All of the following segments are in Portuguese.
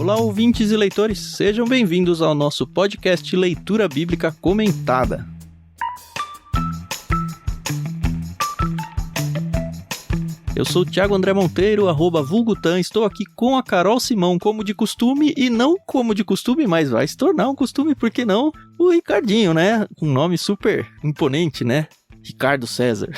Olá, ouvintes e leitores, sejam bem-vindos ao nosso podcast Leitura Bíblica Comentada. Eu sou o Thiago André Monteiro, @vulgutan, estou aqui com a Carol Simão, como de costume, e não como de costume, mas vai se tornar um costume, por que não? O Ricardinho, né? Um nome super imponente, né? Ricardo César,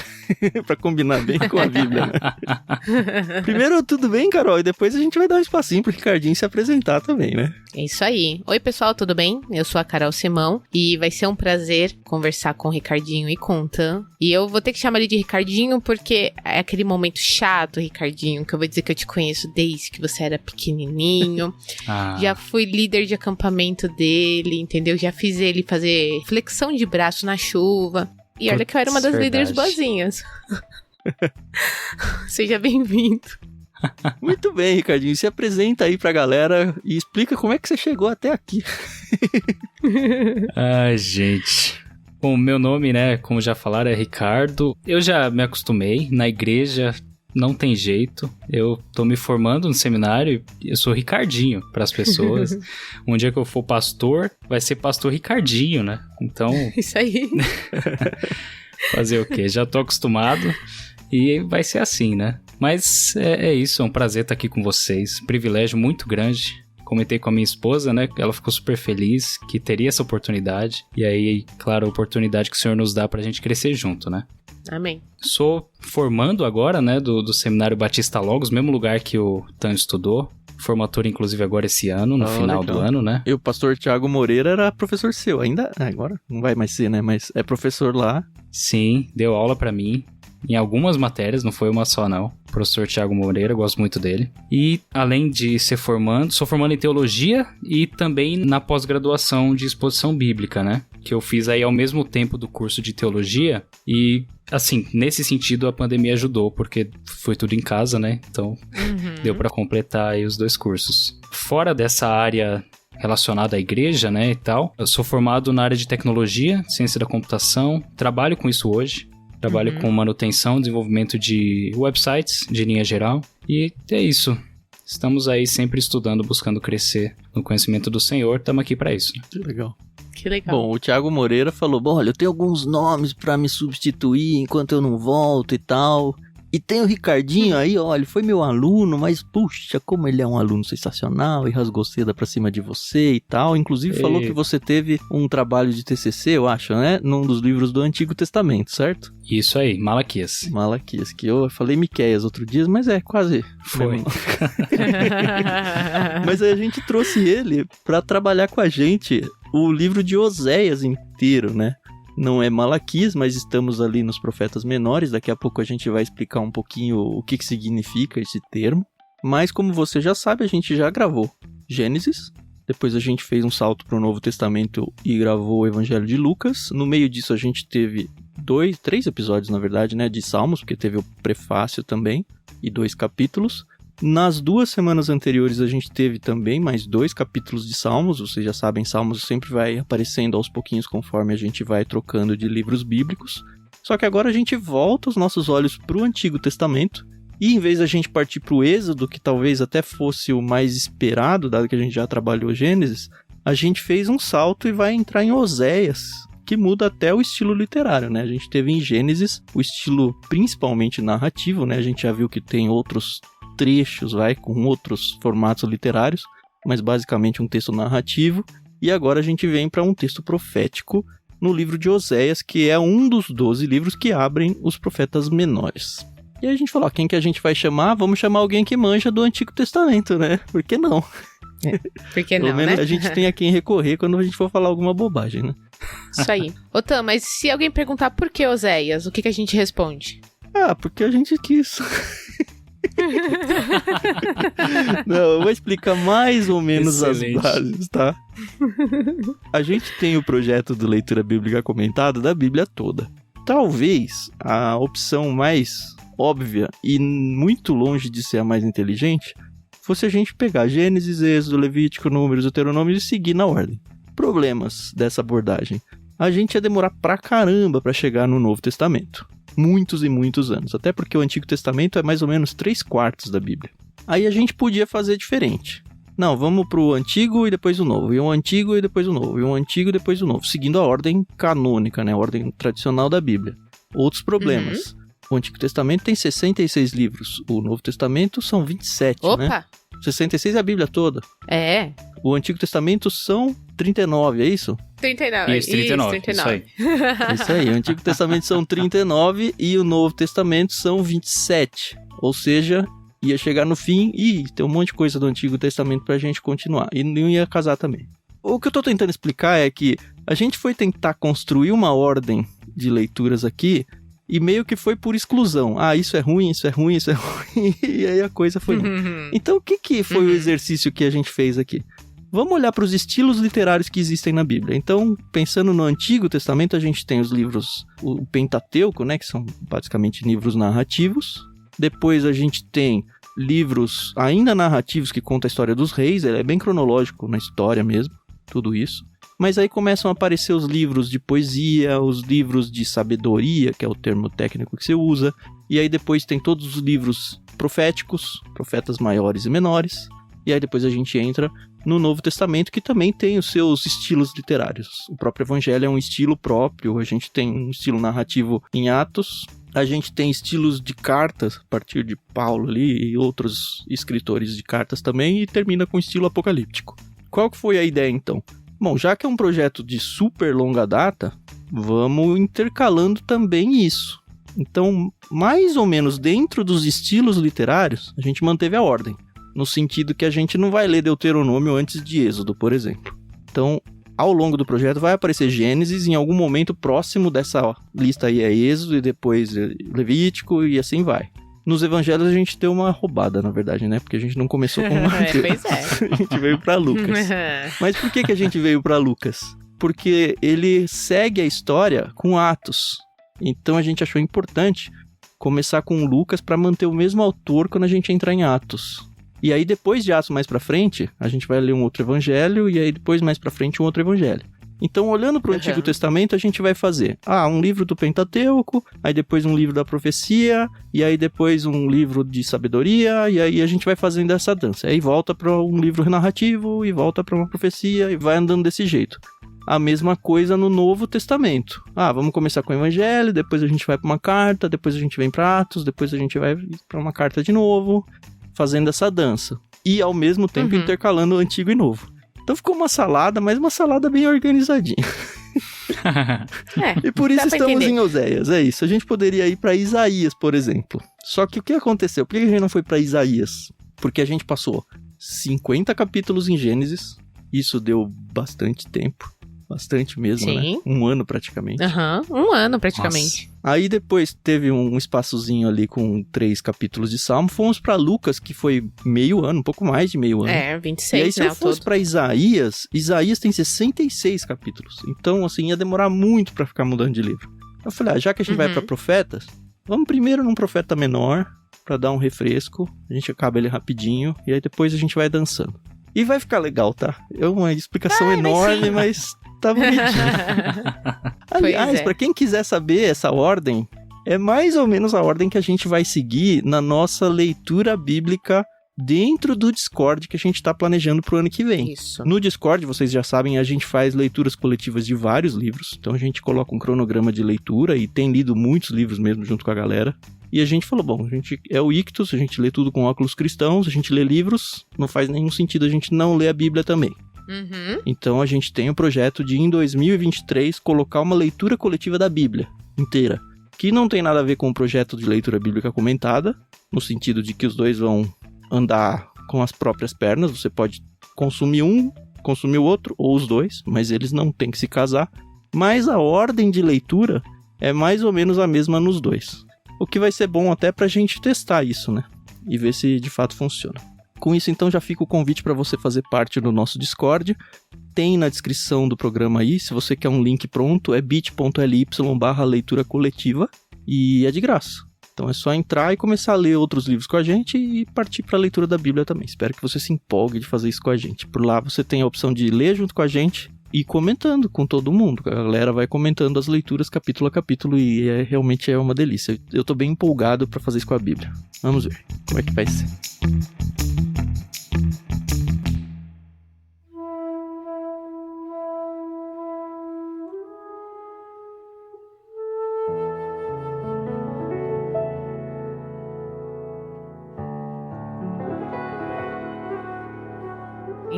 pra combinar bem com a Bíblia, né? Primeiro, tudo bem, Carol? E depois a gente vai dar um espacinho pro Ricardinho se apresentar também, né? É isso aí. Oi, pessoal, tudo bem? Eu sou a Carol Simão e vai ser um prazer conversar com o Ricardinho e com o Tan. E eu vou ter que chamar ele de Ricardinho porque é aquele momento chato, Ricardinho, que eu vou dizer que eu te conheço desde que você era pequenininho. Já fui líder de acampamento dele, entendeu? Já fiz ele fazer flexão de braço na chuva. E olha que eu era uma das líderes boazinhas. Seja bem-vindo. Muito bem, Ricardinho. Se apresenta aí pra galera e explica como é que você chegou até aqui. Ai, gente. Bom, meu nome, né, como já falaram, é Ricardo. Eu já me acostumei. Na igreja não tem jeito. Eu tô me formando no seminário e eu sou Ricardinho pras pessoas. Um dia que eu for pastor, vai ser pastor Ricardinho, né? Então... Isso aí. Fazer o quê? Já tô acostumado e vai ser assim, né? Mas é isso, é um prazer estar aqui com vocês. Privilégio muito grande. Comentei com a minha esposa, né? Ela ficou super feliz que teria essa oportunidade. E aí, claro, a oportunidade que o Senhor nos dá pra gente crescer junto, né? Amém. Sou formando agora, né, do Seminário Batista Logos, mesmo lugar que o Tan estudou. Formatura, inclusive, agora esse ano, no final do ano, né? E o pastor Thiago Moreira era professor seu, ainda? Agora não vai mais ser, né? Mas é professor lá. Sim, deu aula pra mim. Em algumas matérias, não foi uma só não. O professor Thiago Moreira, gosto muito dele. E além de ser formando, sou formando em teologia e também na pós-graduação de exposição bíblica, né? Que eu fiz aí ao mesmo tempo do curso de teologia. E, assim, nesse sentido a pandemia ajudou, porque foi tudo em casa, né? Então deu pra completar aí os dois cursos. Fora dessa área relacionada à igreja, né, e tal, eu sou formado na área de tecnologia, ciência da computação, trabalho com isso hoje. Trabalho com manutenção, desenvolvimento de websites, de linha geral. E é isso. Estamos aí sempre estudando, buscando crescer no conhecimento do Senhor. Estamos aqui para isso. Que legal. Que legal. Bom, o Thiago Moreira falou, olha, eu tenho alguns nomes para me substituir enquanto eu não volto e tal. E tem o Ricardinho aí, olha, foi meu aluno, mas puxa, como ele é um aluno sensacional e rasgou seda pra cima de você e tal. Inclusive falou que você teve um trabalho de TCC, eu acho, né? Num dos livros do Antigo Testamento, certo? Isso aí, Malaquias. Malaquias, que eu falei Miqueias outro dia, mas é quase... Foi. Mas aí a gente trouxe ele pra trabalhar com a gente o livro de Oséias inteiro, né? Não é Malaquias, mas estamos ali nos profetas menores. Daqui a pouco a gente vai explicar um pouquinho o que significa esse termo. Mas como você já sabe, a gente já gravou Gênesis. Depois a gente fez um salto para o Novo Testamento e gravou o Evangelho de Lucas. No meio disso a gente teve 3 episódios, na verdade, né, de Salmos, porque teve o prefácio também e 2 capítulos. Nas 2 semanas anteriores a gente teve também mais 2 capítulos de Salmos. Vocês já sabem, Salmos sempre vai aparecendo aos pouquinhos conforme a gente vai trocando de livros bíblicos. Só que agora a gente volta os nossos olhos para o Antigo Testamento. E em vez da gente partir para o Êxodo, que talvez até fosse o mais esperado, dado que a gente já trabalhou Gênesis, a gente fez um salto e vai entrar em Oséias, que muda até o estilo literário, né? A gente teve em Gênesis o estilo principalmente narrativo, né? A gente já viu que tem outros trechos, com outros formatos literários, mas basicamente um texto narrativo. E agora a gente vem para um texto profético no livro de Oséias, que é um dos 12 livros que abrem os profetas menores. E aí a gente falou, quem que a gente vai chamar? Vamos chamar alguém que manja do Antigo Testamento, né? Por que não? Por que não, pelo menos né? A gente tem a quem recorrer quando a gente for falar alguma bobagem, né? Isso aí. Ô Tan, mas se alguém perguntar por que Oséias, o que a gente responde? Porque a gente quis... Não, eu vou explicar mais ou menos Excelente. As bases, tá? A gente tem o projeto do Leitura Bíblica Comentada da Bíblia toda. Talvez a opção mais óbvia e muito longe de ser a mais inteligente fosse a gente pegar Gênesis, Êxodo, Levítico, Números, Deuteronômio e seguir na ordem. Problemas dessa abordagem. A gente ia demorar pra caramba pra chegar no Novo Testamento. Muitos e muitos anos, até porque o Antigo Testamento é mais ou menos 3/4 da Bíblia. Aí a gente podia fazer diferente. Não, vamos pro Antigo e depois o Novo, e o Antigo e depois o Novo, e o Antigo e depois o Novo, seguindo a ordem canônica, né? A ordem tradicional da Bíblia. Outros problemas. O Antigo Testamento tem 66 livros, o Novo Testamento são 27, Opa! né? 66 é a Bíblia toda. É. O Antigo Testamento são 39, é isso? 39. Isso, 39. Isso, Isso aí. É isso aí, o Antigo Testamento são 39 e o Novo Testamento são 27. Ou seja, ia chegar no fim e tem um monte de coisa do Antigo Testamento pra gente continuar. E não ia casar também. O que eu tô tentando explicar é que a gente foi tentar construir uma ordem de leituras aqui e meio que foi por exclusão. Ah, isso é ruim, isso é ruim, isso é ruim. E aí a coisa foi... Então o que foi o exercício que a gente fez aqui? Vamos olhar para os estilos literários que existem na Bíblia. Então, pensando no Antigo Testamento, a gente tem os livros, o Pentateuco, né, que são basicamente livros narrativos. Depois a gente tem livros ainda narrativos que contam a história dos reis, ele é bem cronológico na história mesmo, tudo isso. Mas aí começam a aparecer os livros de poesia, os livros de sabedoria, que é o termo técnico que você usa. E aí depois tem todos os livros proféticos, profetas maiores e menores. E aí depois a gente entra no Novo Testamento, que também tem os seus estilos literários. O próprio Evangelho é um estilo próprio, a gente tem um estilo narrativo em Atos, a gente tem estilos de cartas, a partir de Paulo ali e outros escritores de cartas também, e termina com estilo apocalíptico. Qual que foi a ideia então? Bom, já que é um projeto de super longa data, vamos intercalando também isso. Então, mais ou menos dentro dos estilos literários, a gente manteve a ordem. No sentido que a gente não vai ler Deuteronômio antes de Êxodo, por exemplo. Então, ao longo do projeto vai aparecer Gênesis, em algum momento próximo dessa lista aí é Êxodo, e depois Levítico, e assim vai. Nos evangelhos a gente deu uma roubada, na verdade, né? Porque a gente não começou com Mateus. Pois é. A gente veio pra Lucas. Mas por que a gente veio pra Lucas? Porque ele segue a história com Atos. Então a gente achou importante começar com Lucas para manter o mesmo autor quando a gente entrar em Atos. E aí depois de Atos mais pra frente, a gente vai ler um outro evangelho, e aí depois mais pra frente um outro evangelho. Então, olhando para o Antigo Testamento, a gente vai fazer um livro do Pentateuco, aí depois um livro da profecia, e aí depois um livro de sabedoria, e aí a gente vai fazendo essa dança. Aí volta para um livro narrativo, e volta para uma profecia, e vai andando desse jeito. A mesma coisa no Novo Testamento. Vamos começar com o Evangelho, depois a gente vai para uma carta, depois a gente vem para Atos, depois a gente vai para uma carta de novo, fazendo essa dança. E ao mesmo tempo intercalando o Antigo e Novo. Então ficou uma salada, mas uma salada bem organizadinha. E por isso estamos em Oséias, é isso. A gente poderia ir para Isaías, por exemplo. Só que o que aconteceu? Por que a gente não foi para Isaías? Porque a gente passou 50 capítulos em Gênesis. Isso deu bastante tempo. Bastante mesmo, né? Um ano praticamente. Um ano praticamente. Nossa. Aí depois teve um espaçozinho ali com 3 capítulos de Salmo. Fomos pra Lucas, que foi meio ano, um pouco mais de meio ano. 26, e aí se eu fosse pra Isaías tem 66 capítulos. Então, assim, ia demorar muito pra ficar mudando de livro. Eu falei, já que a gente vai pra profetas, vamos primeiro num profeta menor, pra dar um refresco. A gente acaba ele rapidinho, e aí depois a gente vai dançando. E vai ficar legal, tá? É uma explicação enorme, mas tá bonitinho. Aliás, pra quem quiser saber essa ordem, é mais ou menos a ordem que a gente vai seguir na nossa leitura bíblica dentro do Discord que a gente tá planejando pro ano que vem. Isso. No Discord, vocês já sabem, a gente faz leituras coletivas de vários livros. Então a gente coloca um cronograma de leitura e tem lido muitos livros mesmo junto com a galera. E a gente falou, bom, a gente é o Ictus, a gente lê tudo com óculos cristãos, a gente lê livros, não faz nenhum sentido a gente não ler a Bíblia também. Então a gente tem o projeto de, em 2023, colocar uma leitura coletiva da Bíblia inteira, que não tem nada a ver com o projeto de leitura bíblica comentada, no sentido de que os dois vão andar com as próprias pernas, você pode consumir um, consumir o outro, ou os dois, mas eles não têm que se casar. Mas a ordem de leitura é mais ou menos a mesma nos dois. O que vai ser bom até pra gente testar isso, né? E ver se de fato funciona. Com isso, então, já fica o convite para você fazer parte do nosso Discord. Tem na descrição do programa aí, se você quer um link pronto, é bit.ly/leitura coletiva e é de graça. Então é só entrar e começar a ler outros livros com a gente e partir para a leitura da Bíblia também. Espero que você se empolgue de fazer isso com a gente. Por lá você tem a opção de ler junto com a gente e comentando com todo mundo. A galera vai comentando as leituras capítulo a capítulo e realmente é uma delícia. Eu tô bem empolgado para fazer isso com a Bíblia. Vamos ver como é que vai ser.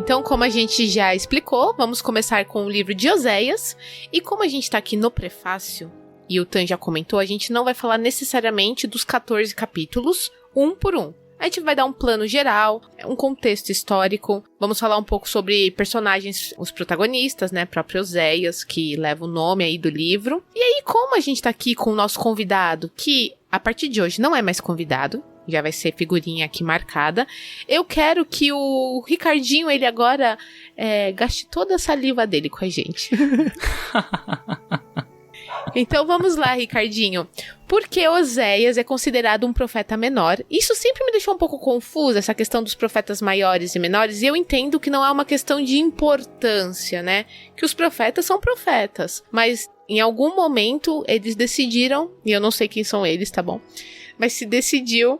Então, como a gente já explicou, vamos começar com o livro de Oséias. E como a gente tá aqui no prefácio, e o Tan já comentou, a gente não vai falar necessariamente dos 14 capítulos, um por um. A gente vai dar um plano geral, um contexto histórico, vamos falar um pouco sobre personagens, os protagonistas, né, próprio Oséias, que leva o nome aí do livro. E aí, como a gente tá aqui com o nosso convidado, que a partir de hoje não é mais convidado, já vai ser figurinha aqui marcada, eu quero que o Ricardinho, ele agora gaste toda a saliva dele com a gente. Então vamos lá, Ricardinho. Por que Oséias é considerado um profeta menor? Isso sempre me deixou um pouco confuso, essa questão dos profetas maiores e menores, e eu entendo que não é uma questão de importância, né? Que os profetas são profetas, mas em algum momento eles decidiram, e eu não sei quem são eles, tá bom? Mas se decidiu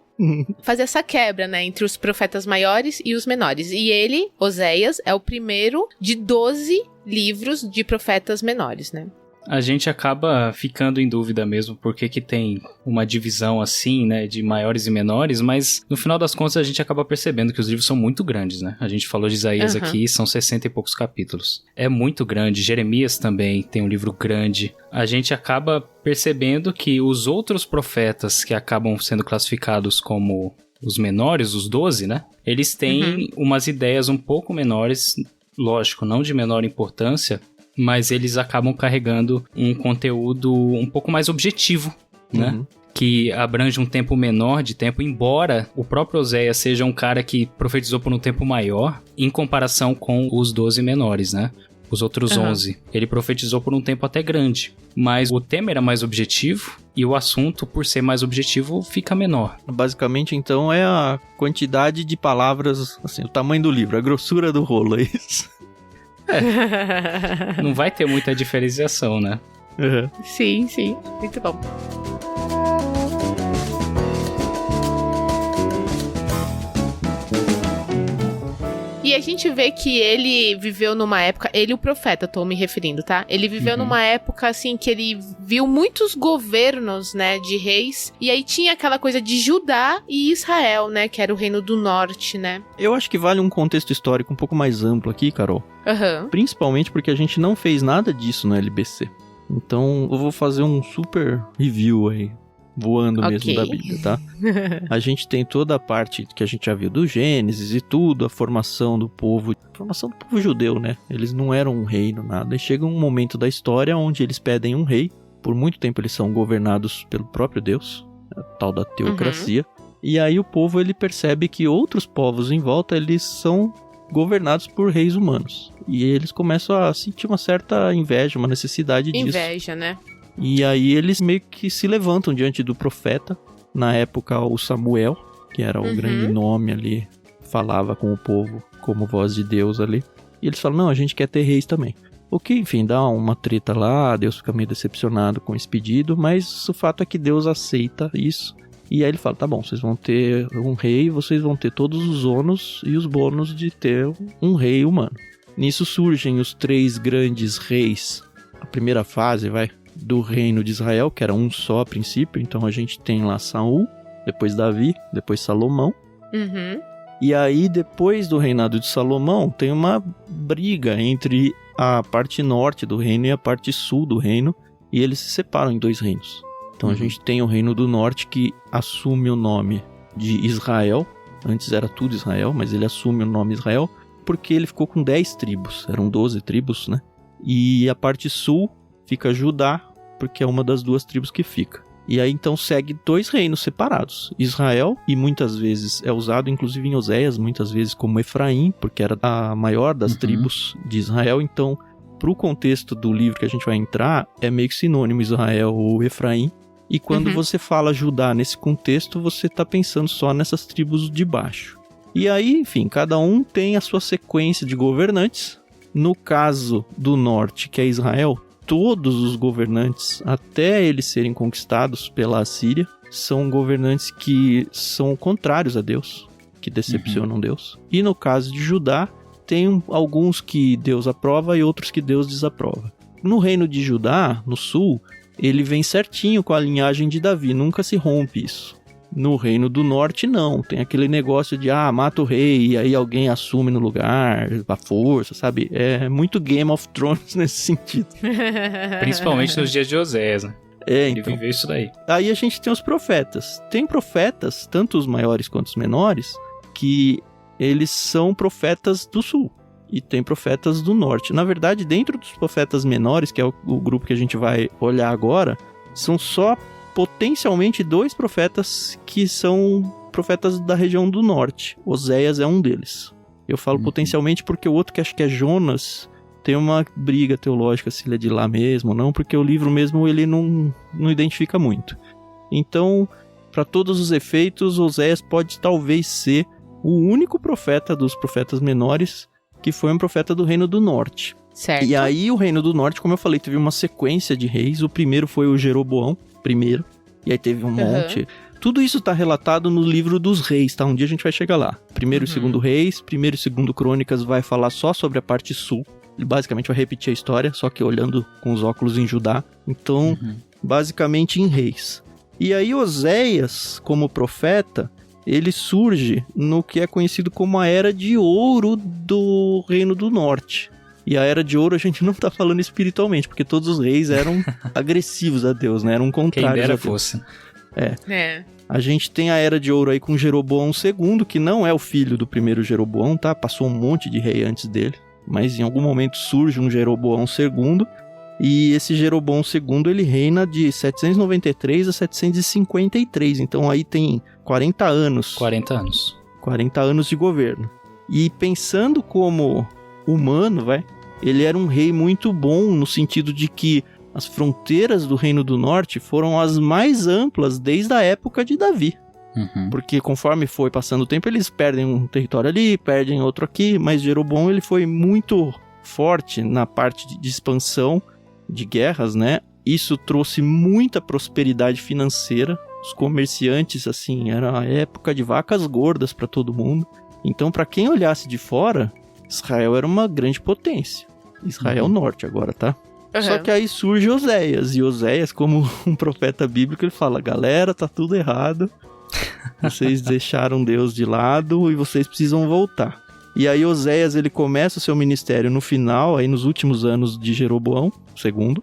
fazer essa quebra, né, entre os profetas maiores e os menores. E ele, Oséias, é o primeiro de 12 livros de profetas menores, né? A gente acaba ficando em dúvida mesmo por que tem uma divisão assim, né, de maiores e menores, mas no final das contas a gente acaba percebendo que os livros são muito grandes, né? A gente falou de Isaías aqui, são 60 e poucos capítulos. É muito grande. Jeremias também tem um livro grande. A gente acaba percebendo que os outros profetas que acabam sendo classificados como os menores, os 12, né? Eles têm umas ideias um pouco menores, lógico, não de menor importância, mas eles acabam carregando um conteúdo um pouco mais objetivo, né? Que abrange um tempo menor de tempo, embora o próprio Oséias seja um cara que profetizou por um tempo maior, em comparação com os 12 menores, né? Os outros 11. Ele profetizou por um tempo até grande, mas o tema era mais objetivo e o assunto, por ser mais objetivo, fica menor. Basicamente, então, é a quantidade de palavras, assim, o tamanho do livro, a grossura do rolo, é isso? Não vai ter muita diferenciação, né? Sim, sim. Muito bom. E a gente vê que ele viveu numa época, ele o profeta, tô me referindo, tá? Ele viveu numa época, assim, que ele viu muitos governos, né, de reis, e aí tinha aquela coisa de Judá e Israel, né, que era o reino do norte, né? Eu acho que vale um contexto histórico um pouco mais amplo aqui, Carol. Principalmente porque a gente não fez nada disso no LBC. Então, eu vou fazer um super review aí, voando mesmo da Bíblia, tá? A gente tem toda a parte que a gente já viu do Gênesis e tudo, a formação do povo judeu, né? Eles não eram um reino, nada. E chega um momento da história onde eles pedem um rei. Por muito tempo eles são governados pelo próprio Deus, a tal da teocracia. E aí o povo, ele percebe que outros povos em volta, eles são governados por reis humanos. E eles começam a sentir uma certa inveja, uma necessidade disso. Inveja, né? E aí eles meio que se levantam diante do profeta. Na época, o Samuel, que era o grande nome ali, falava com o povo como voz de Deus ali. E eles falam, não, a gente quer ter reis também. O que, enfim, dá uma treta lá, Deus fica meio decepcionado com esse pedido, mas o fato é que Deus aceita isso. E aí ele fala, tá bom, vocês vão ter um rei, vocês vão ter todos os ônus e os bônus de ter um rei humano. Nisso surgem os 3 grandes reis, a primeira fase, do reino de Israel, que era um só a princípio. Então a gente tem lá Saul, depois Davi, depois Salomão. E aí, depois do reinado de Salomão, tem uma briga entre a parte norte do reino e a parte sul do reino, e eles se separam em 2 reinos. Então a gente tem o reino do norte que assume o nome de Israel. Antes era tudo Israel, mas ele assume o nome Israel porque ele ficou com 10 tribos. Eram 12 tribos, né? E a parte sul fica Judá, porque é uma das 2 tribos que fica. E aí então segue 2 reinos separados. Israel, e muitas vezes é usado, inclusive em Oséias, muitas vezes como Efraim, porque era a maior das tribos de Israel. Então, para o contexto do livro que a gente vai entrar, é meio que sinônimo Israel ou Efraim. E quando você fala Judá nesse contexto, você está pensando só nessas tribos de baixo. E aí, enfim, cada um tem a sua sequência de governantes. No caso do norte, que é Israel, todos os governantes, até eles serem conquistados pela Assíria, são governantes que são contrários a Deus, que decepcionam Deus. E no caso de Judá, tem alguns que Deus aprova e outros que Deus desaprova. No reino de Judá, no sul, ele vem certinho com a linhagem de Davi, nunca se rompe isso. No Reino do Norte, não. Tem aquele negócio de, mata o rei e aí alguém assume no lugar, a força, sabe? É muito Game of Thrones nesse sentido. Principalmente nos dias de Oséias, né? Ele Então. viveu isso daí. Aí a gente tem os profetas. Tem profetas, tanto os maiores quanto os menores, que eles são profetas do sul. E tem profetas do norte. Na verdade, dentro dos profetas menores, que é o grupo que a gente vai olhar agora, são só potencialmente 2 profetas que são profetas da região do norte. Oséias é um deles. Eu falo potencialmente porque o outro, que acho que é Jonas, tem uma briga teológica se ele é de lá mesmo ou não, porque o livro mesmo ele não identifica muito. Então, para todos os efeitos, Oséias pode talvez ser o único profeta dos profetas menores que foi um profeta do Reino do Norte. Certo. E aí o Reino do Norte, como eu falei, teve uma sequência de reis. O primeiro foi o Jeroboão, e aí teve um monte. Tudo isso tá relatado no livro dos reis, tá? Um dia a gente vai chegar lá. Primeiro e segundo reis, primeiro e segundo crônicas vai falar só sobre a parte sul. Ele basicamente vai repetir a história, só que olhando com os óculos em Judá. Então, basicamente em reis. E aí Oséias, como profeta, ele surge no que é conhecido como a Era de Ouro do Reino do Norte. E a Era de Ouro a gente não tá falando espiritualmente, porque todos os reis eram agressivos a Deus, né? Eram contrários Quem dera a Deus. fosse. A gente tem a Era de Ouro aí com Jeroboão II, que não é o filho do primeiro Jeroboão, tá? Passou um monte de rei antes dele. Mas em algum momento surge um Jeroboão II. E esse Jeroboão II, ele reina de 793 a 753. Então aí tem 40 anos. 40 anos. 40 anos de governo. E pensando como humano, ele era um rei muito bom no sentido de que as fronteiras do Reino do Norte foram as mais amplas desde a época de Davi. Porque conforme foi passando o tempo, eles perdem um território ali, perdem outro aqui, mas Jeroboão ele foi muito forte na parte de expansão de guerras, né? Isso trouxe muita prosperidade financeira. Os comerciantes, assim, era a época de vacas gordas para todo mundo. Então, para quem olhasse de fora, Israel era uma grande potência. Israel Norte agora, tá? Só que aí surge Oséias. E Oséias, como um profeta bíblico, ele fala: galera, tá tudo errado. Vocês deixaram Deus de lado e vocês precisam voltar. E aí Oséias, ele começa o seu ministério no final, aí nos últimos anos de Jeroboão II.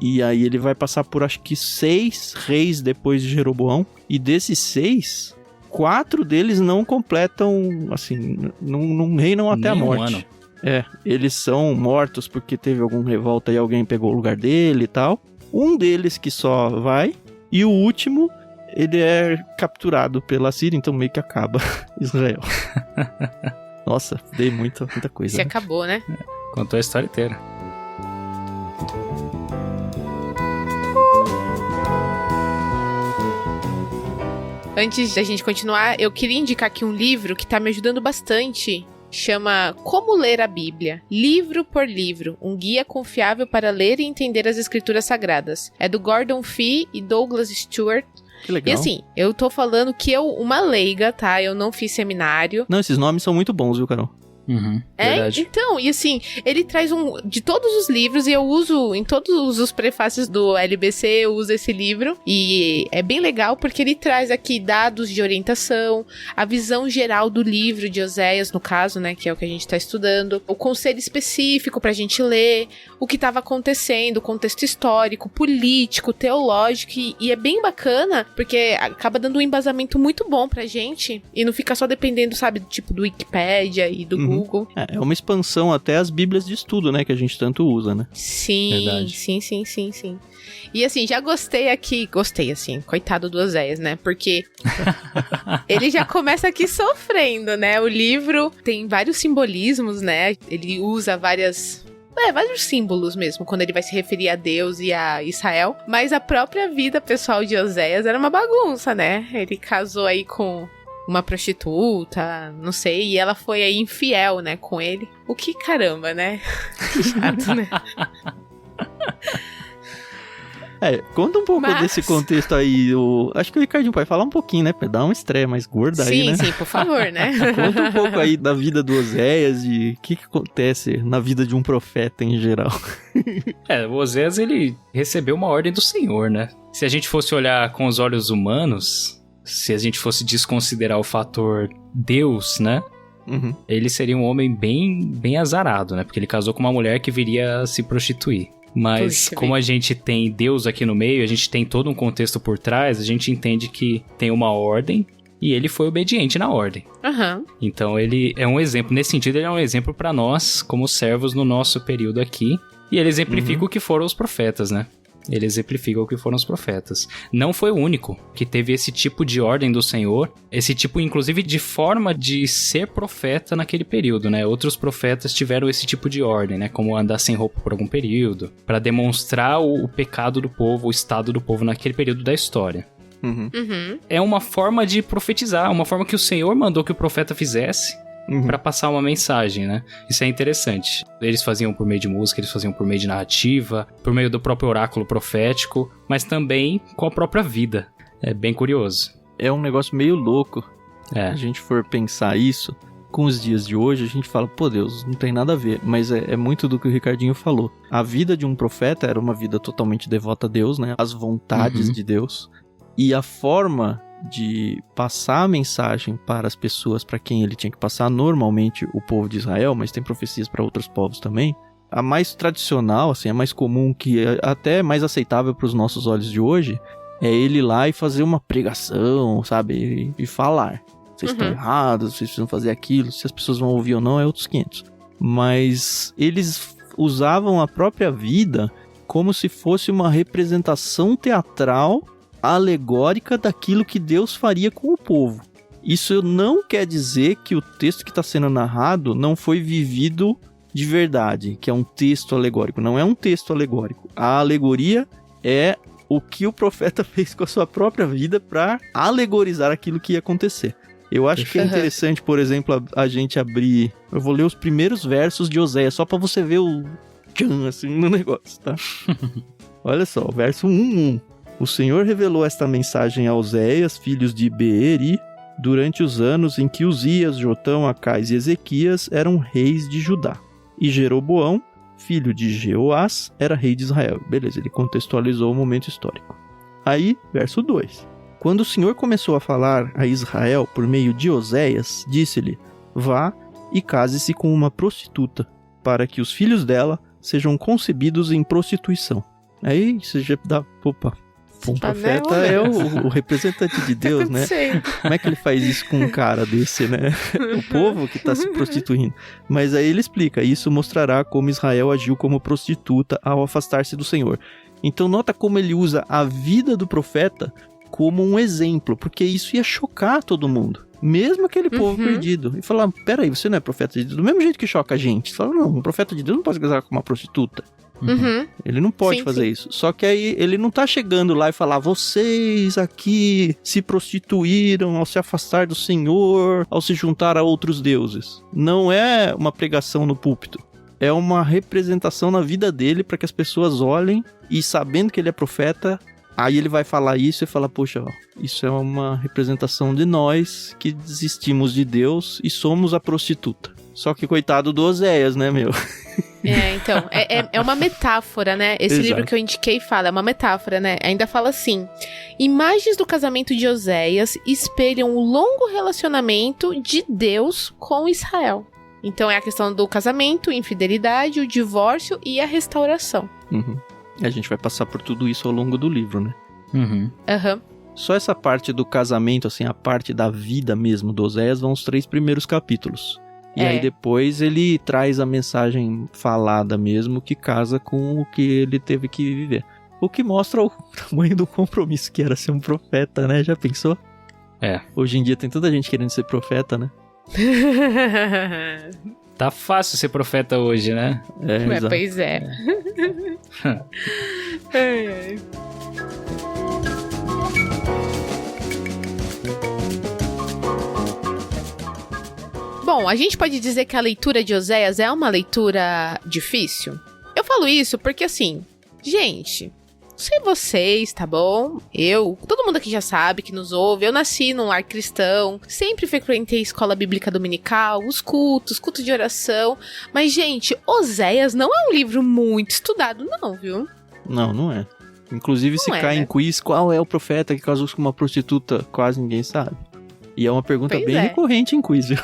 E aí ele vai passar por acho que 6 reis depois de Jeroboão. E desses 6, 4 deles não completam, assim, não reinam até a morte. Eles são mortos porque teve alguma revolta e alguém pegou o lugar dele e tal. Um deles que só vai, e o último, ele é capturado pela Síria, então meio que acaba Israel. Nossa, dei muita coisa. Se acabou, né? Contou a história inteira. Antes da gente continuar, eu queria indicar aqui um livro que tá me ajudando bastante. Chama Como Ler a Bíblia, livro por livro, um guia confiável para ler e entender as escrituras sagradas. É do Gordon Fee e Douglas Stewart. Que legal. E assim, eu tô falando que uma leiga, tá? Eu não fiz seminário. Não, esses nomes são muito bons, viu, Carol? Verdade. Então, e assim, ele traz de todos os livros, e eu uso em todos os prefácios do LBC, eu uso esse livro, e é bem legal porque ele traz aqui dados de orientação, a visão geral do livro de Oséias, no caso, né, que é o que a gente tá estudando, o conselho específico pra gente ler, o que tava acontecendo, o contexto histórico, político, teológico, e é bem bacana, porque acaba dando um embasamento muito bom pra gente, e não fica só dependendo, sabe, tipo do Wikipédia e do Google. É uma expansão até as bíblias de estudo, né, que a gente tanto usa, né? Sim, Verdade. sim. E assim, já gostei, assim, coitado do Oséias, né? Porque ele já começa aqui sofrendo, né? O livro tem vários simbolismos, né? Ele usa vários símbolos mesmo, quando ele vai se referir a Deus e a Israel. Mas a própria vida pessoal de Oséias era uma bagunça, né? Ele casou aí com uma prostituta, não sei, e ela foi aí infiel, né, com ele. O que caramba, né? Que chato, né? Conta um pouco desse contexto aí. Acho que o Ricardinho pode falar um pouquinho, né? Pra dar uma estreia mais gorda aí, né? Sim, por favor, né? Conta um pouco aí da vida do Oséias e o que acontece na vida de um profeta em geral. O Oséias, ele recebeu uma ordem do Senhor, né? Se a gente fosse olhar com os olhos humanos, se a gente fosse desconsiderar o fator Deus, né? Uhum. Ele seria um homem bem azarado, né? Porque ele casou com uma mulher que viria a se prostituir. Mas como a gente tem Deus aqui no meio, a gente tem todo um contexto por trás, a gente entende que tem uma ordem e ele foi obediente na ordem. Uhum. Então ele é um exemplo, nesse sentido ele é um exemplo para nós, como servos no nosso período aqui. E ele exemplifica o que foram os profetas, né? Ele exemplifica o que foram os profetas. Não foi o único que teve esse tipo de ordem do Senhor, esse tipo, inclusive, de forma de ser profeta naquele período, né? Outros profetas tiveram esse tipo de ordem, né? Como andar sem roupa por algum período, para demonstrar o pecado do povo, o estado do povo naquele período da história. Uhum. Uhum. É uma forma de profetizar, uma forma que o Senhor mandou que o profeta fizesse, pra passar uma mensagem, né? Isso é interessante. Eles faziam por meio de música, eles faziam por meio de narrativa, por meio do próprio oráculo profético, mas também com a própria vida. É bem curioso. É um negócio meio louco. Se É. a gente for pensar isso, com os dias de hoje, a gente fala, pô, Deus, não tem nada a ver. Mas é muito do que o Ricardinho falou. A vida de um profeta era uma vida totalmente devota a Deus, né? As vontades de Deus. E a forma de passar a mensagem para as pessoas para quem ele tinha que passar, normalmente o povo de Israel, mas tem profecias para outros povos também. A mais tradicional, assim, a mais comum, que é até mais aceitável para os nossos olhos de hoje, é ele ir lá e fazer uma pregação, sabe? E falar. Vocês estão errados, vocês precisam fazer aquilo. Se as pessoas vão ouvir ou não, é outros 500. Mas eles usavam a própria vida como se fosse uma representação teatral alegórica daquilo que Deus faria com o povo. Isso não quer dizer que o texto que está sendo narrado não foi vivido de verdade, que é um texto alegórico. Não é um texto alegórico. A alegoria é o que o profeta fez com a sua própria vida para alegorizar aquilo que ia acontecer. Eu acho que é interessante, por exemplo, a gente abrir... Eu vou ler os primeiros versos de Oséias, só para você ver o tchan, assim, no negócio, tá? Olha só, o verso 1:1. O Senhor revelou esta mensagem a Oséias, filhos de Beeri, durante os anos em que Uzias, Jotão, Acais e Ezequias eram reis de Judá. E Jeroboão, filho de Jeoás, era rei de Israel. Beleza, ele contextualizou o momento histórico. Aí, verso 2. Quando o Senhor começou a falar a Israel por meio de Oséias, disse-lhe: vá e case-se com uma prostituta, para que os filhos dela sejam concebidos em prostituição. Aí você já dá... Opa... Um profeta é o representante de Deus, né? Como é que ele faz isso com um cara desse, né? O povo que está se prostituindo. Mas aí ele explica, isso mostrará como Israel agiu como prostituta ao afastar-se do Senhor. Então nota como ele usa a vida do profeta como um exemplo, porque isso ia chocar todo mundo. Mesmo aquele povo perdido. E falar, peraí, você não é profeta de Deus? Do mesmo jeito que choca a gente. Você fala, não, um profeta de Deus não pode casar com uma prostituta. Ele não pode fazer isso. Só que aí ele não tá chegando lá e falar, vocês aqui se prostituíram ao se afastar do Senhor, ao se juntar a outros deuses. Não é uma pregação no púlpito. É uma representação na vida dele para que as pessoas olhem e, sabendo que ele é profeta, aí ele vai falar isso e fala, poxa, ó, isso é uma representação de nós que desistimos de Deus e somos a prostituta. Só que coitado do Oséias, né, meu? Então, é uma metáfora, né? Esse livro que eu indiquei fala, é uma metáfora, né? Ainda fala assim, imagens do casamento de Oséias espelham o longo relacionamento de Deus com Israel. Então é a questão do casamento, infidelidade, o divórcio e a restauração. A gente vai passar por tudo isso ao longo do livro, né? Só essa parte do casamento, assim, a parte da vida mesmo do Oséias, vão os 3 primeiros capítulos. E aí depois ele traz a mensagem falada mesmo, que casa com o que ele teve que viver. O que mostra o tamanho do compromisso que era ser um profeta, né? Já pensou? Hoje em dia tem tanta gente querendo ser profeta, né? Tá fácil ser profeta hoje, né? Pois é. Bom, a gente pode dizer que a leitura de Oséias é uma leitura difícil? Eu falo isso porque, assim, gente, não sei vocês, tá bom? Todo mundo aqui já sabe que nos ouve, eu nasci num lar cristão, sempre frequentei escola bíblica dominical, os cultos de oração, mas, gente, Oséias não é um livro muito estudado não, viu? Não é. Inclusive, se Não é, cai né? em quiz, qual é o profeta que casou com uma prostituta? Quase ninguém sabe. E é uma pergunta Pois bem é. recorrente em quiz, viu?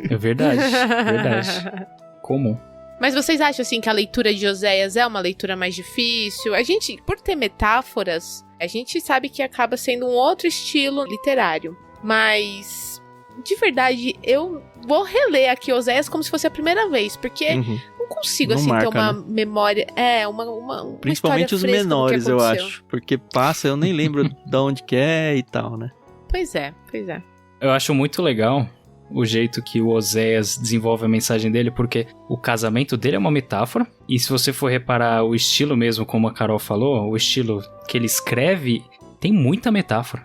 É verdade, verdade. Comum. Mas vocês acham, assim, que a leitura de Oséias é uma leitura mais difícil? A gente, por ter metáforas, a gente sabe que acaba sendo um outro estilo literário. Mas, de verdade, eu vou reler aqui Oséias como se fosse a primeira vez, porque não consigo, Não assim, marca, ter uma né? memória... uma Principalmente história os fresca do que menores, eu aconteceu. acho. Porque passa, eu nem lembro de onde que é e tal, né? Pois é, pois é. Eu acho muito legal o jeito que o Oséias desenvolve a mensagem dele, porque o casamento dele é uma metáfora, e se você for reparar o estilo mesmo, como a Carol falou, o estilo que ele escreve, tem muita metáfora.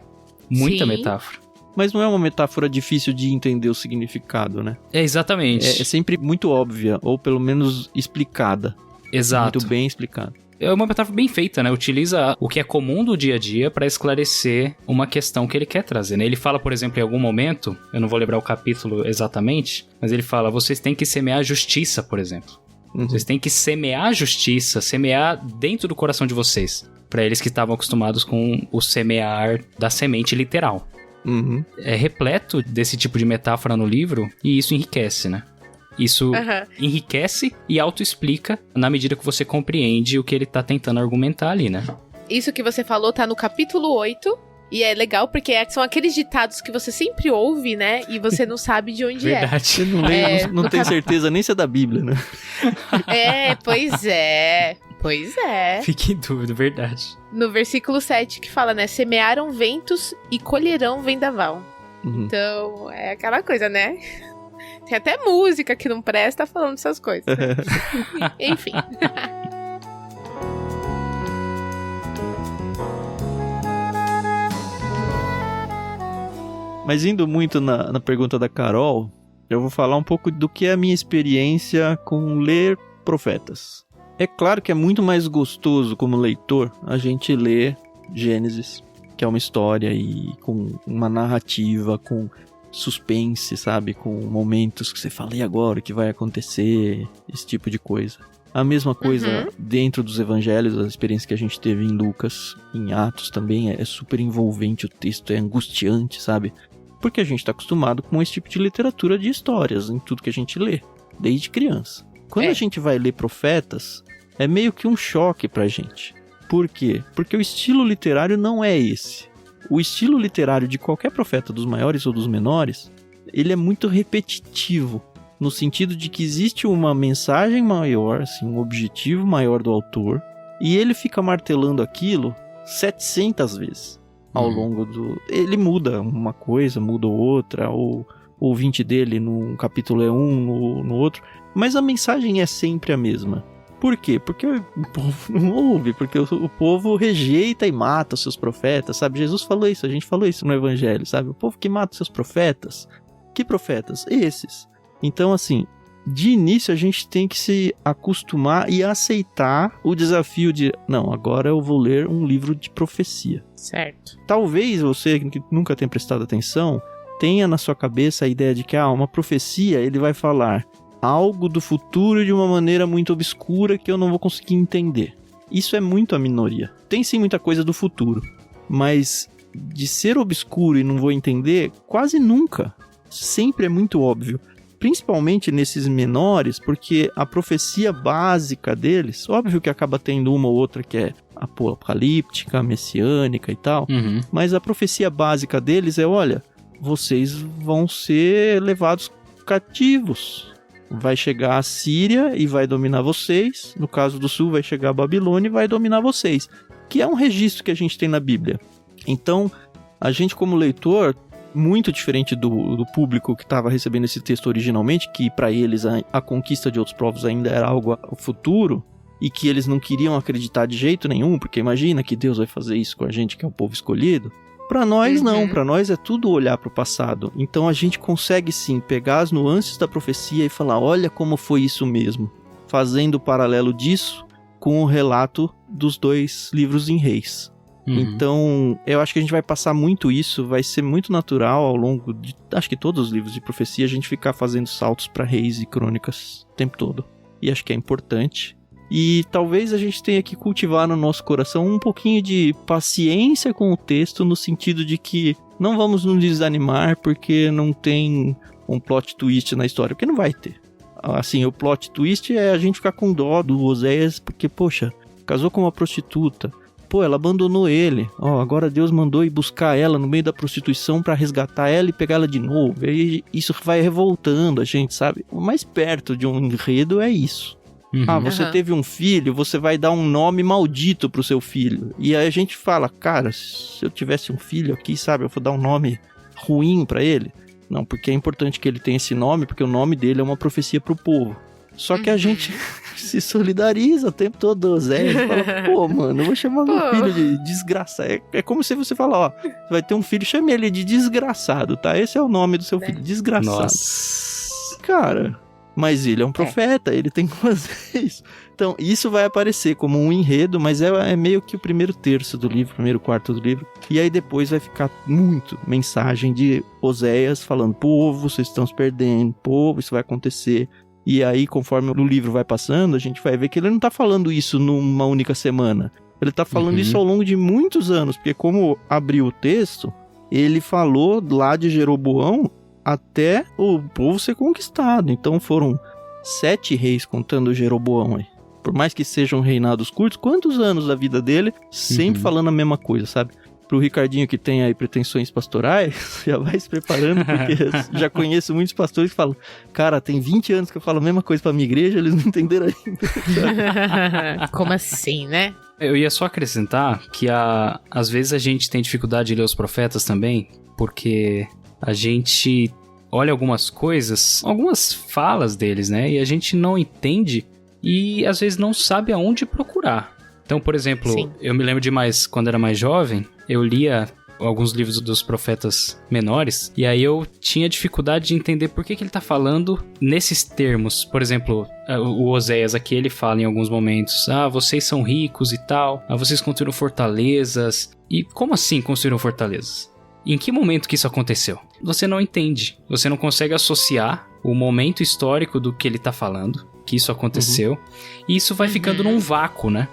Muita Sim. metáfora. Mas não é uma metáfora difícil de entender o significado, né? É, exatamente. É sempre muito óbvia, ou pelo menos explicada. Exato. Muito bem explicada. É uma metáfora bem feita, né? Utiliza o que é comum do dia a dia para esclarecer uma questão que ele quer trazer, né? Ele fala, por exemplo, em algum momento, eu não vou lembrar o capítulo exatamente, mas ele fala, vocês têm que semear justiça, por exemplo. Vocês têm que semear justiça, semear dentro do coração de vocês. Para eles que estavam acostumados com o semear da semente literal. É repleto desse tipo de metáfora no livro e isso enriquece, né? Isso enriquece e autoexplica na medida que você compreende o que ele tá tentando argumentar ali, né? Isso que você falou tá no capítulo 8. E é legal porque são aqueles ditados que você sempre ouve, né? E você não sabe de onde Verdade. Você não, não tem certeza nem se é da Bíblia, né? é. Pois é. Pois é. Fique em dúvida, verdade. No versículo 7 que fala, né? Semearam ventos e colherão vendaval. Então, é aquela coisa, né? Tem até música que não presta falando essas coisas. Enfim. Mas indo muito na pergunta da Carol, eu vou falar um pouco do que é a minha experiência com ler profetas. É claro que é muito mais gostoso como leitor a gente ler Gênesis, que é uma história e com uma narrativa, com suspense, sabe? Com momentos que você fala, e agora? O que vai acontecer? Esse tipo de coisa. A mesma coisa dentro dos evangelhos, a experiência que a gente teve em Lucas, em Atos também, é super envolvente o texto, é angustiante, sabe? Porque a gente está acostumado com esse tipo de literatura de histórias em tudo que a gente lê, desde criança. Quando a gente vai ler profetas, é meio que um choque pra gente. Por quê? Porque o estilo literário não é esse. O estilo literário de qualquer profeta, dos maiores ou dos menores, ele é muito repetitivo, no sentido de que existe uma mensagem maior, assim, um objetivo maior do autor, e ele fica martelando aquilo 700 vezes ao longo do... Ele muda uma coisa, muda outra, ou o ouvinte dele num capítulo é um, no outro, mas a mensagem é sempre a mesma. Por quê? Porque o povo não ouve, porque o povo rejeita e mata os seus profetas, sabe? Jesus falou isso, a gente falou isso no Evangelho, sabe? O povo que mata os seus profetas. Que profetas? Esses. Então, assim, de início a gente tem que se acostumar e aceitar o desafio de, não, agora eu vou ler um livro de profecia. Certo. Talvez você, que nunca tenha prestado atenção, tenha na sua cabeça a ideia de que, uma profecia, ele vai falar algo do futuro de uma maneira muito obscura que eu não vou conseguir entender. Isso é muito a minoria. Tem sim muita coisa do futuro, mas de ser obscuro e não vou entender, quase nunca. Sempre é muito óbvio. Principalmente nesses menores, porque a profecia básica deles, óbvio que acaba tendo uma ou outra que é apocalíptica, messiânica e tal, mas a profecia básica deles é, olha, vocês vão ser levados cativos. Vai chegar a Síria e vai dominar vocês. No caso do sul, vai chegar a Babilônia e vai dominar vocês. Que é um registro que a gente tem na Bíblia. Então, a gente como leitor, muito diferente do público que estava recebendo esse texto originalmente, que para eles a conquista de outros povos ainda era algo futuro, e que eles não queriam acreditar de jeito nenhum, porque imagina que Deus vai fazer isso com a gente, que é o povo escolhido. Para nós não, para nós é tudo olhar para o passado. Então a gente consegue sim pegar as nuances da profecia e falar, olha como foi isso mesmo, fazendo o paralelo disso com o relato dos 2 livros em Reis. Então eu acho que a gente vai passar muito isso, vai ser muito natural ao longo de, acho que todos os livros de profecia, a gente ficar fazendo saltos para Reis e Crônicas o tempo todo. E acho que é importante, E talvez a gente tenha que cultivar no nosso coração um pouquinho de paciência com o texto, no sentido de que não vamos nos desanimar porque não tem um plot twist na história, porque não vai ter. Assim, o plot twist é a gente ficar com dó do Oséias, porque, poxa, casou com uma prostituta, pô, ela abandonou ele, agora Deus mandou ir buscar ela no meio da prostituição pra resgatar ela e pegar ela de novo, e aí isso vai revoltando a gente, sabe? O mais perto de um enredo é isso. Você teve um filho, você vai dar um nome maldito pro seu filho. E aí a gente fala, cara, se eu tivesse um filho aqui, sabe, eu vou dar um nome ruim pra ele. Não, porque é importante que ele tenha esse nome, porque o nome dele é uma profecia pro povo. Só que a gente se solidariza o tempo todo, Zé. Fala, pô, mano, eu vou chamar meu filho de desgraçado. É como se você falar, você vai ter um filho, chame ele de desgraçado, tá? Esse é o nome do seu filho, desgraçado. Nossa. Cara, mas ele é um profeta, ele tem que fazer isso. Então, isso vai aparecer como um enredo, mas é meio que o primeiro terço do livro, primeiro quarto do livro. E aí depois vai ficar muito mensagem de Oséias falando, povo, vocês estão se perdendo, povo, isso vai acontecer. E aí, conforme o livro vai passando, a gente vai ver que ele não tá falando isso numa única semana. Ele tá falando isso ao longo de muitos anos, porque como abriu o texto, ele falou lá de Jeroboão até o povo ser conquistado. Então foram 7 reis contando Jeroboão aí. Por mais que sejam reinados curtos, quantos anos da vida dele sempre falando a mesma coisa, sabe? Pro Ricardinho que tem aí pretensões pastorais, já vai se preparando, porque já conheço muitos pastores que falam, cara, tem 20 anos que eu falo a mesma coisa pra minha igreja, eles não entenderam ainda. Como assim, né? Eu ia só acrescentar que às vezes a gente tem dificuldade de ler os profetas também, porque a gente olha algumas coisas, algumas falas deles, né? E a gente não entende e às vezes não sabe aonde procurar. Então, por exemplo, eu me lembro demais, quando era mais jovem, eu lia alguns livros dos profetas menores, e aí eu tinha dificuldade de entender por que ele tá falando nesses termos. Por exemplo, o Oséias aqui, ele fala em alguns momentos, vocês são ricos e tal, vocês construíram fortalezas. E como assim construíram fortalezas? Em que momento que isso aconteceu? Você não entende, você não consegue associar o momento histórico do que ele tá falando, que isso aconteceu, e isso vai ficando num vácuo, né?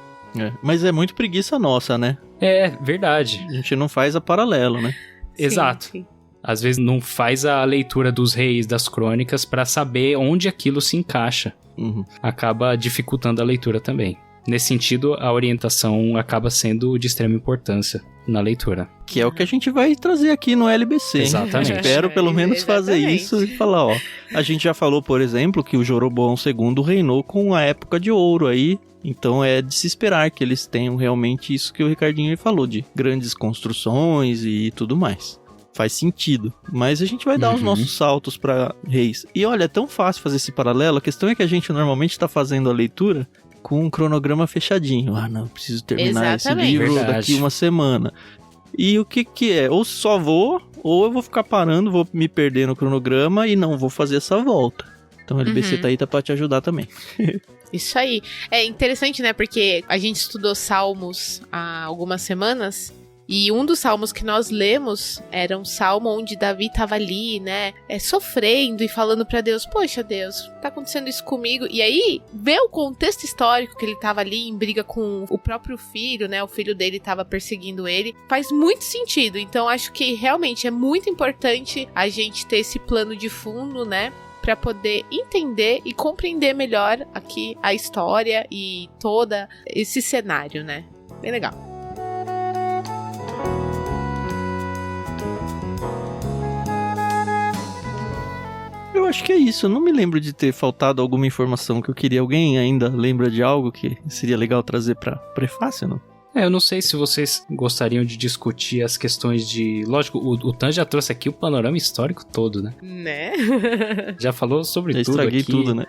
Mas é muito preguiça nossa, né? É, verdade. A gente não faz a paralelo, né? Exato. Sim. Às vezes não faz a leitura dos reis, das crônicas, pra saber onde aquilo se encaixa. Acaba dificultando a leitura também. Nesse sentido, a orientação acaba sendo de extrema importância na leitura. Que é o que a gente vai trazer aqui no LBC. Exatamente. Espero pelo menos fazer isso e falar, a gente já falou, por exemplo, que o Jeroboão II reinou com a época de ouro aí. Então é de se esperar que eles tenham realmente isso que o Ricardinho falou, de grandes construções e tudo mais. Faz sentido. Mas a gente vai dar os nossos saltos para reis. E olha, é tão fácil fazer esse paralelo. A questão é que a gente normalmente está fazendo a leitura com um cronograma fechadinho. Não, preciso terminar esse livro daqui uma semana. E o que é? Ou só vou, ou eu vou ficar parando, vou me perder no cronograma e não vou fazer essa volta. Então o LBC tá aí pra te ajudar também. Isso aí. É interessante, né? Porque a gente estudou Salmos há algumas semanas. E um dos salmos que nós lemos era um salmo onde Davi tava ali, né, sofrendo e falando pra Deus, poxa Deus, tá acontecendo isso comigo. E aí, ver o contexto histórico que ele tava ali em briga com o próprio filho, né, o filho dele tava perseguindo ele, faz muito sentido. Então, acho que realmente é muito importante a gente ter esse plano de fundo, né, pra poder entender e compreender melhor aqui a história e todo esse cenário, né. Bem legal. Eu acho que é isso, eu não me lembro de ter faltado alguma informação que eu queria. Alguém ainda lembra de algo que seria legal trazer pra prefácio, não? Eu não sei se vocês gostariam de discutir as questões de... Lógico, o Tan já trouxe aqui o panorama histórico todo, né? Né? Já falou sobre já tudo aqui. Estraguei tudo, né?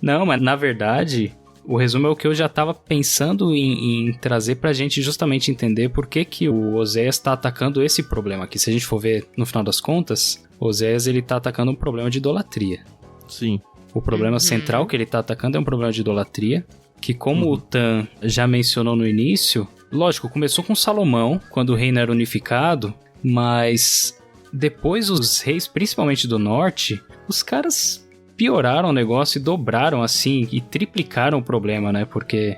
Não, mas na verdade... O resumo é o que eu já estava pensando em trazer pra gente justamente entender por que o Oséias está atacando esse problema aqui. Se a gente for ver, no final das contas, Oséias ele tá atacando um problema de idolatria. Sim. O problema central que ele tá atacando é um problema de idolatria, que como o Tan já mencionou no início, lógico, começou com Salomão, quando o reino era unificado, mas depois os reis, principalmente do norte, os caras pioraram o negócio e dobraram, assim, e triplicaram o problema, né? Porque...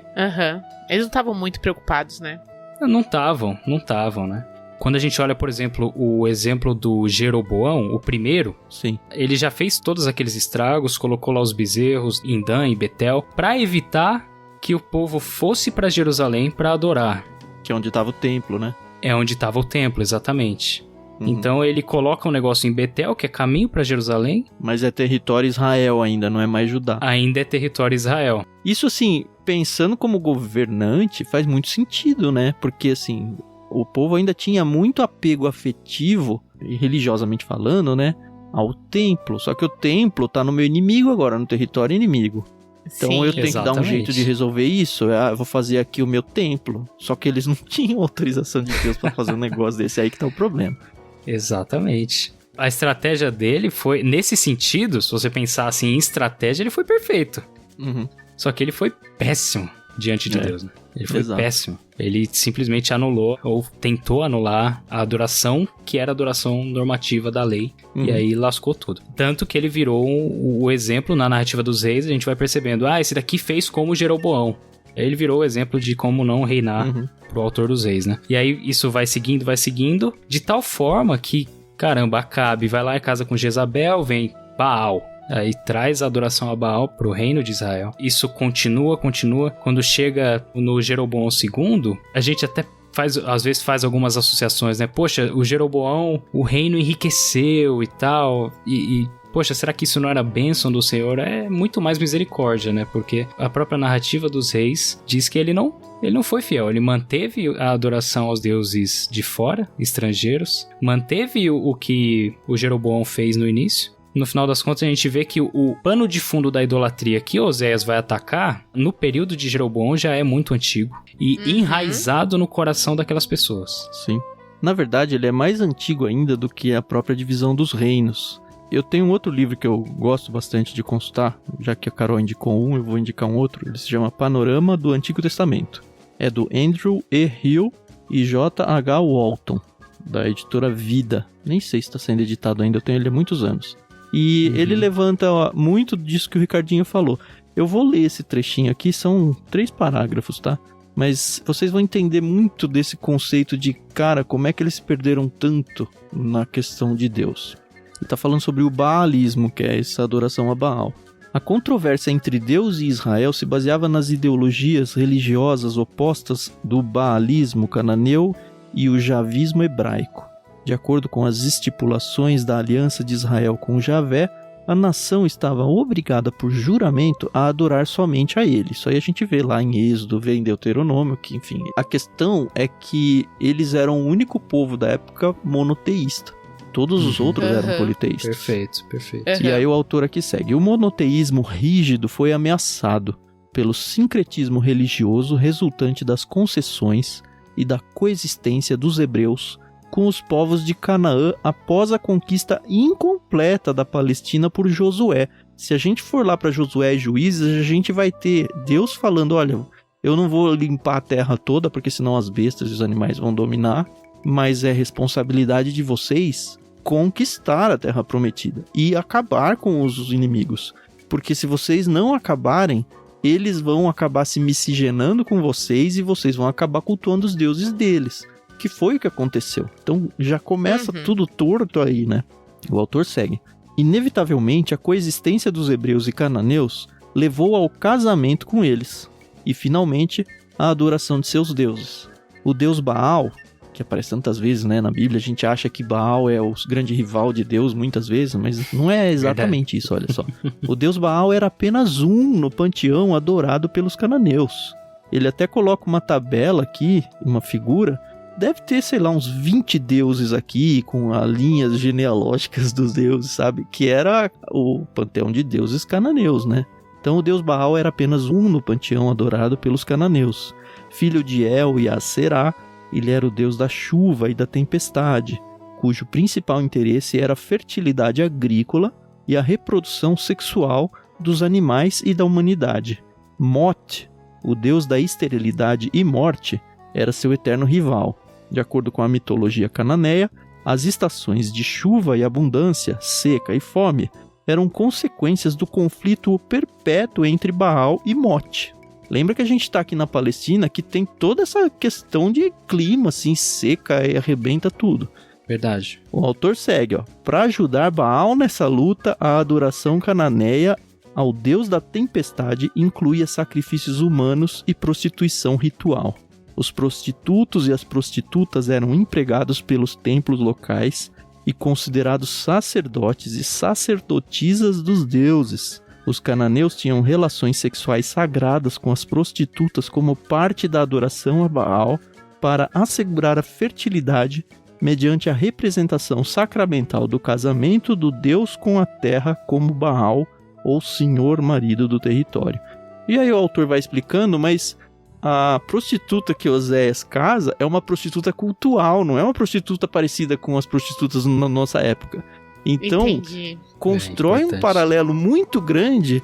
Eles não estavam muito preocupados, né? Não estavam, né? Quando a gente olha, por exemplo, o exemplo do Jeroboão, o primeiro, Sim. ele já fez todos aqueles estragos, colocou lá os bezerros em Dan e Betel, para evitar que o povo fosse para Jerusalém para adorar. Que é onde estava o templo, né? É onde estava o templo, exatamente. Então ele coloca um negócio em Betel, que é caminho para Jerusalém. Mas é território Israel ainda, não é mais Judá. Ainda é território Israel. Isso, assim, pensando como governante, faz muito sentido, né? Porque, assim, o povo ainda tinha muito apego afetivo, e religiosamente falando, né? Ao templo. Só que o templo tá no meu inimigo agora, no território inimigo. Então Sim. eu tenho que dar um Exatamente. jeito de resolver isso. Eu vou fazer aqui o meu templo. Só que eles não tinham autorização de Deus pra fazer um negócio desse, aí que tá o problema. Exatamente. A estratégia dele foi, nesse sentido, se você pensar assim em estratégia, ele foi perfeito. Só que ele foi péssimo diante de Deus, né? Ele foi péssimo. Ele simplesmente anulou, ou tentou anular a adoração, que era a adoração normativa da lei. E aí lascou tudo. Tanto que ele virou o exemplo na narrativa dos reis, a gente vai percebendo, esse daqui fez como Jeroboão. Aí ele virou o exemplo de como não reinar pro autor dos reis, né? E aí isso vai seguindo, de tal forma que, caramba, Acabe vai lá em casa com Jezabel, vem Baal. Aí traz a adoração a Baal pro reino de Israel. Isso continua. Quando chega no Jeroboão II, a gente até às vezes faz algumas associações, né? Poxa, o Jeroboão, o reino enriqueceu e tal, poxa, será que isso não era bênção do Senhor? É muito mais misericórdia, né? Porque a própria narrativa dos reis diz que ele não foi fiel. Ele manteve a adoração aos deuses de fora, estrangeiros. Manteve o que o Jeroboão fez no início. No final das contas, a gente vê que o pano de fundo da idolatria que Oséias vai atacar, no período de Jeroboão, já é muito antigo. E enraizado no coração daquelas pessoas. Sim. Na verdade, ele é mais antigo ainda do que a própria divisão dos reinos. Eu tenho um outro livro que eu gosto bastante de consultar, já que a Carol indicou um, eu vou indicar um outro. Ele se chama Panorama do Antigo Testamento. É do Andrew E. Hill e J.H. Walton, da editora Vida. Nem sei se está sendo editado ainda, eu tenho ele há muitos anos. E ele levanta muito disso que o Ricardinho falou. Eu vou ler esse trechinho aqui, são 3 parágrafos, tá? Mas vocês vão entender muito desse conceito de, cara, como é que eles se perderam tanto na questão de Deus. Ele está falando sobre o baalismo, que é essa adoração a Baal. A controvérsia entre Deus e Israel se baseava nas ideologias religiosas opostas do baalismo cananeu e o javismo hebraico. De acordo com as estipulações da aliança de Israel com Javé, a nação estava obrigada por juramento a adorar somente a ele. Isso aí a gente vê lá em Êxodo, vê em Deuteronômio, que enfim. A questão é que eles eram o único povo da época monoteísta. Todos os outros eram politeístas. Perfeito. E aí o autor aqui segue. O monoteísmo rígido foi ameaçado pelo sincretismo religioso resultante das concessões e da coexistência dos hebreus com os povos de Canaã após a conquista incompleta da Palestina por Josué. Se a gente for lá para Josué e Juízes, a gente vai ter Deus falando, olha, eu não vou limpar a terra toda, porque senão as bestas e os animais vão dominar, mas é responsabilidade de vocês conquistar a terra prometida e acabar com os inimigos. Porque se vocês não acabarem, eles vão acabar se miscigenando com vocês e vocês vão acabar cultuando os deuses deles. Que foi o que aconteceu. Então já começa tudo torto aí, né? O autor segue. Inevitavelmente, a coexistência dos hebreus e cananeus levou ao casamento com eles. E, finalmente, a adoração de seus deuses. O deus Baal, que aparece tantas vezes, né, na Bíblia, a gente acha que Baal é o grande rival de Deus muitas vezes, mas não é exatamente isso, olha só. O deus Baal era apenas um no panteão adorado pelos cananeus. Ele até coloca uma tabela aqui, uma figura. Deve ter, sei lá, uns 20 deuses aqui, com as linhas genealógicas dos deuses, sabe? Que era o panteão de deuses cananeus, né? Então o deus Baal era apenas um no panteão adorado pelos cananeus. Filho de El e Aserá, ele era o deus da chuva e da tempestade, cujo principal interesse era a fertilidade agrícola e a reprodução sexual dos animais e da humanidade. Mot, o deus da esterilidade e morte, era seu eterno rival. De acordo com a mitologia cananeia, as estações de chuva e abundância, seca e fome, eram consequências do conflito perpétuo entre Baal e Mote. Lembra que a gente tá aqui na Palestina, que tem toda essa questão de clima, assim, seca e arrebenta tudo. Verdade. O autor segue, ó. Para ajudar Baal nessa luta, a adoração cananeia ao deus da tempestade incluía sacrifícios humanos e prostituição ritual. Os prostitutos e as prostitutas eram empregados pelos templos locais e considerados sacerdotes e sacerdotisas dos deuses. Os cananeus tinham relações sexuais sagradas com as prostitutas como parte da adoração a Baal para assegurar a fertilidade mediante a representação sacramental do casamento do deus com a terra como Baal ou senhor marido do território. E aí o autor vai explicando, mas a prostituta que Oséias casa é uma prostituta cultual, não é uma prostituta parecida com as prostitutas na nossa época. Então, constrói um paralelo muito grande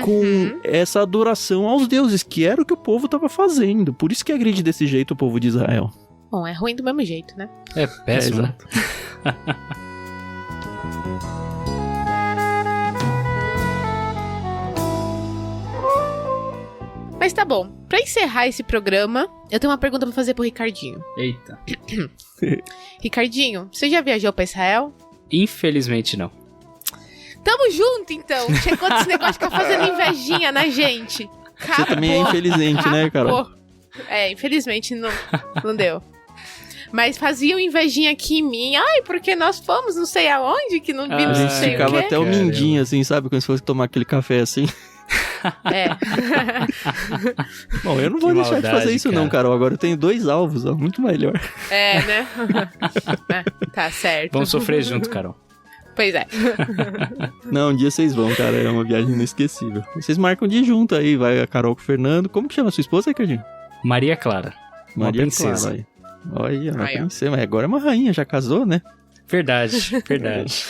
com essa adoração aos deuses, que era o que o povo estava fazendo. Por isso que agride desse jeito o povo de Israel. Bom, é ruim do mesmo jeito, né? É péssimo, né? Mas tá bom. Pra encerrar esse programa, eu tenho uma pergunta pra fazer pro Ricardinho. Eita. Ricardinho, você já viajou pra Israel? Infelizmente não. Tamo junto, então. Chegou desse negócio de ficar fazendo invejinha na gente. Acabou. Você também é infelizmente, né, Carol? É, infelizmente não deu. Mas faziam invejinha aqui em mim. Ai, porque nós fomos não sei aonde, que não vimos não não sei o quê. A gente ficava até o mindinho, assim, sabe? Quando se fosse tomar aquele café, assim. É. Bom, eu não vou deixar de fazer isso, cara. Não, Carol. Agora eu tenho 2 alvos, ó. Muito melhor. É, né? Tá certo. Vamos sofrer junto, Carol. Pois é. Não, um dia vocês vão, cara. É uma viagem inesquecível. Vocês marcam de ir junto aí. Vai a Carol com o Fernando. Como que chama a sua esposa, Ricardinho? Maria Clara. Maria princesa. Clara. Olha, uma princesa. Mas agora é uma rainha. Já casou, né? Verdade, verdade.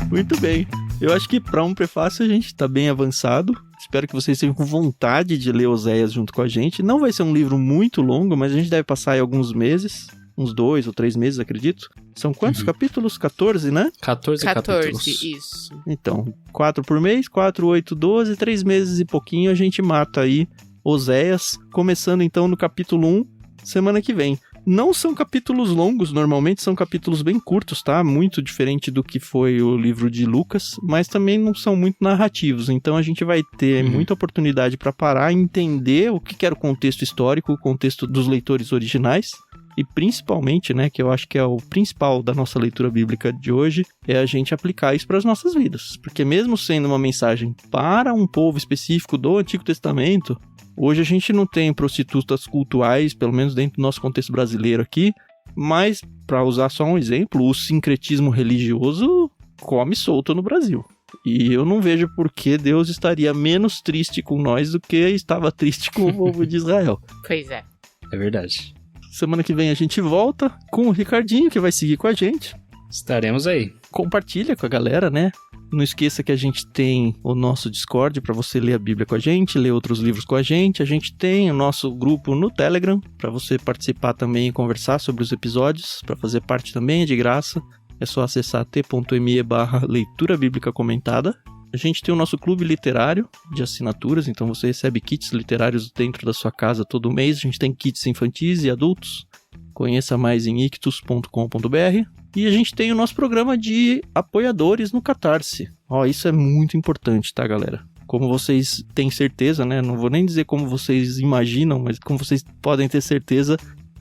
Muito bem. Eu acho que para um prefácio a gente tá bem avançado. Espero que vocês tenham com vontade de ler Oséias junto com a gente. Não vai ser um livro muito longo, mas a gente deve passar aí alguns meses. Uns 2 ou 3 meses, acredito. São quantos capítulos? 14, né? 14 capítulos. Isso. Então, 4 por mês, 4, 8, 12, 3 meses e pouquinho a gente mata aí Oséias. Começando então no capítulo 1, semana que vem. Não são capítulos longos, normalmente são capítulos bem curtos, tá? Muito diferente do que foi o livro de Lucas, mas também não são muito narrativos, então a gente vai ter muita oportunidade para parar e entender o que era o contexto histórico, o contexto dos leitores originais, e principalmente, né, que eu acho que é o principal da nossa leitura bíblica de hoje, é a gente aplicar isso para as nossas vidas, porque mesmo sendo uma mensagem para um povo específico do Antigo Testamento, hoje a gente não tem prostitutas cultuais, pelo menos dentro do nosso contexto brasileiro aqui, mas, para usar só um exemplo, o sincretismo religioso come solto no Brasil. E eu não vejo por que Deus estaria menos triste com nós do que estava triste com o povo de Israel. Pois é. É verdade. Semana que vem a gente volta com o Ricardinho, que vai seguir com a gente. Estaremos aí. Compartilha com a galera, né? Não esqueça que a gente tem o nosso Discord para você ler a Bíblia com a gente, ler outros livros com a gente. A gente tem o nosso grupo no Telegram para você participar também e conversar sobre os episódios. Para fazer parte também é de graça. É só acessar t.me/leitura bíblica comentada. A gente tem o nosso clube literário de assinaturas, então você recebe kits literários dentro da sua casa todo mês. A gente tem kits infantis e adultos. Conheça mais em ictus.com.br. E a gente tem o nosso programa de apoiadores no Catarse. Isso é muito importante, tá, galera? Como vocês têm certeza, né? Não vou nem dizer como vocês imaginam, mas como vocês podem ter certeza,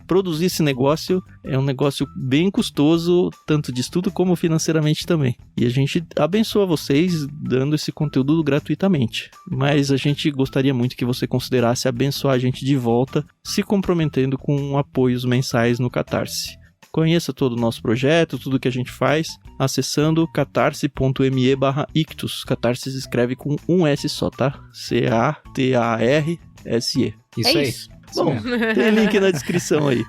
produzir esse negócio é um negócio bem custoso, tanto de estudo como financeiramente também. E a gente abençoa vocês dando esse conteúdo gratuitamente. Mas a gente gostaria muito que você considerasse abençoar a gente de volta, se comprometendo com apoios mensais no Catarse. Conheça todo o nosso projeto, tudo que a gente faz, acessando catarse.me/ictus. Catarse se escreve com um S só, tá? CATARSE. Isso aí. Isso. Bom, tem link na descrição aí.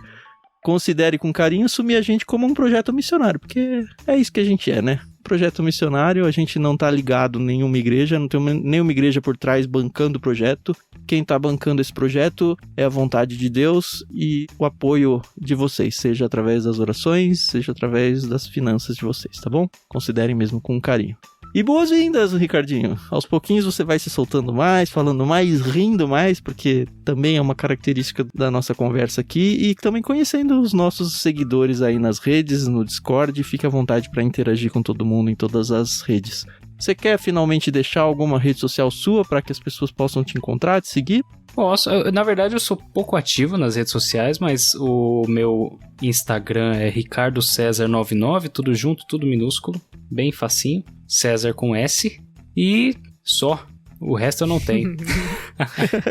considere com carinho assumir a gente como um projeto missionário, porque é isso que a gente é, né? Projeto missionário, a gente não tá ligado em nenhuma igreja, não tem nenhuma igreja por trás bancando o projeto. Quem tá bancando esse projeto é a vontade de Deus e o apoio de vocês, seja através das orações, seja através das finanças de vocês, tá bom? Considerem mesmo com carinho. E boas-vindas, Ricardinho. Aos pouquinhos você vai se soltando mais, falando mais, rindo mais, porque também é uma característica da nossa conversa aqui, e também conhecendo os nossos seguidores aí nas redes, no Discord. Fique à vontade para interagir com todo mundo em todas as redes. Você quer finalmente deixar alguma rede social sua para que as pessoas possam te encontrar, te seguir? Posso. Na verdade, eu sou pouco ativo nas redes sociais, mas o meu Instagram é RicardoCésar99, tudo junto, tudo minúsculo, bem facinho. César com S. E só. O resto eu não tenho.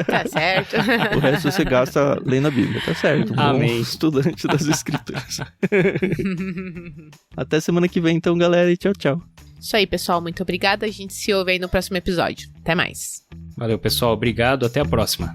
Tá certo. O resto você gasta lendo a Bíblia, tá certo. Amém. Bom estudante das Escrituras. Até semana que vem, então, galera, e tchau, tchau. Isso aí, pessoal. Muito obrigada. A gente se ouve aí no próximo episódio. Até mais. Valeu, pessoal. Obrigado. Até a próxima.